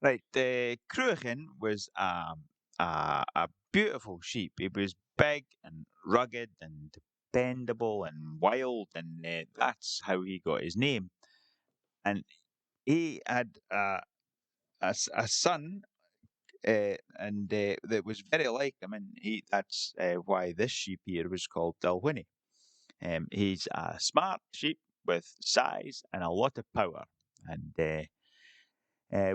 Right, the Cruachan was a beautiful sheep. It was big and rugged and dependable and wild, and that's how he got his name. And he had a son, and that was very like him, and that's why this sheep here was called Dalwhinnie. He's a smart sheep with size and a lot of power, and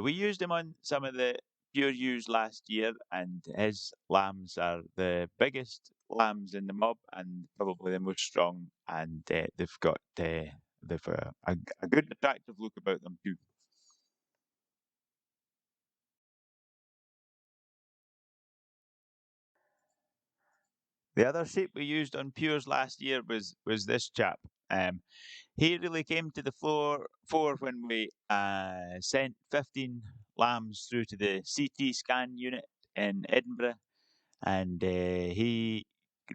we used him on some of the pure ewes last year, and his lambs are the biggest lambs in the mob and probably the most strong, and they've a good attractive look about them too. The other sheep we used on pures last year was this chap. Um, he really came to the fore when we sent 15 lambs through to the CT scan unit in Edinburgh, and he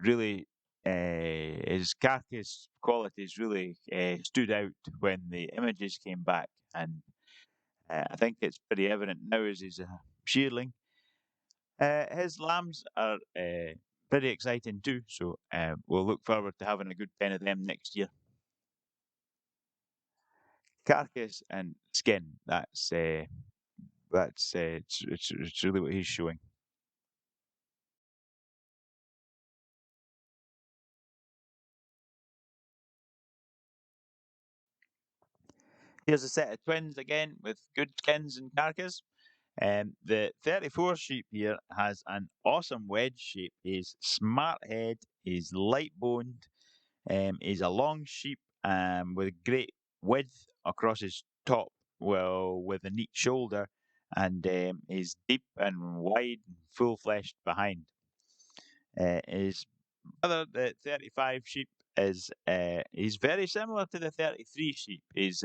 really his carcass qualities really stood out when the images came back, and I think it's pretty evident now as he's a shearling. His lambs are pretty exciting too, so we'll look forward to having a good pen of them next year. Carcass and skin, it's really what he's showing. Here's a set of twins again with good skins and carcass. The 34 sheep here has an awesome wedge shape. He's smart head, he's light boned, he's a long sheep with great width across his top, well, with a neat shoulder, and he's deep and wide and full fleshed behind. His brother, the 35 sheep, he's very similar to the 33 sheep. He's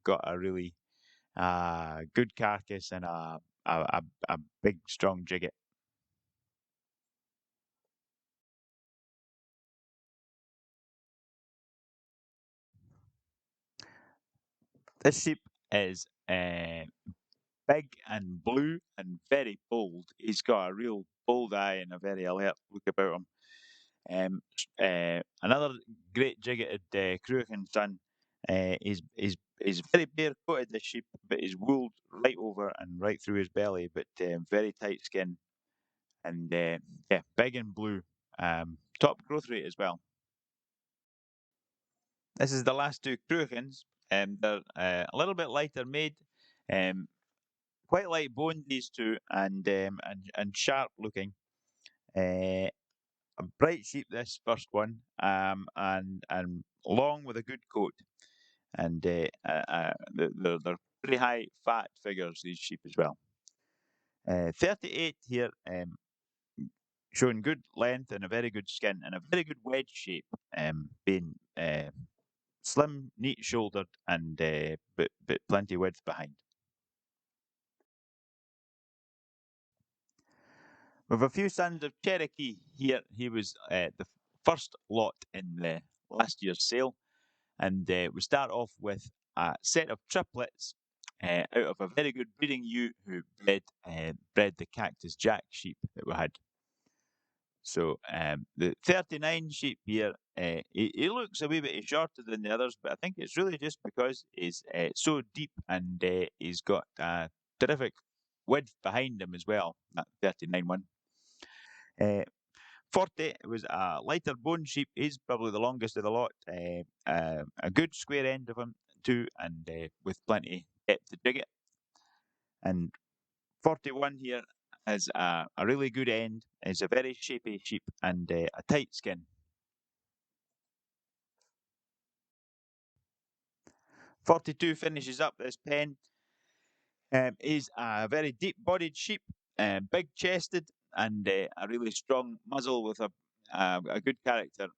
got a really good carcass and a big, strong jigget. This sheep is big and blue and very bold. He's got a real bold eye and a very alert look about him. Another great jiggetted Cruachan son. He's very bare coated, this sheep, but he's wooled right over and right through his belly, but very tight skin and yeah, big and blue. Top growth rate as well. This is the last two Cruachans. They're a little bit lighter made, um, quite light boned these two, and sharp looking. Uh, a bright sheep, this first one, and long with a good coat, and they're pretty high fat figures. These sheep as well. 38 here, showing good length and a very good skin and a very good wedge shape, being slim, neat shouldered, and but plenty width behind. With a few sons of Cherokee here, he was the first lot in the last year's sale, and we start off with a set of triplets out of a very good breeding ewe who bred the Cactus Jack sheep that we had. So the 39 sheep here, he looks a wee bit shorter than the others, but I think it's really just because he's so deep and he's got a terrific width behind him as well, that 39 one. Uh, 40 was a lighter bone sheep. He's probably the longest of the lot. A good square end of him too, and with plenty depth to dig it. And 41 here is a really good end. Is a very shapy sheep and a tight skin. 42 finishes up this pen. He's a very deep-bodied sheep, big-chested, and a really strong muzzle with a good character.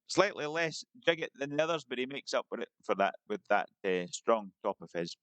Slightly less jigget than the others, but he makes up for it for that with that strong top of his.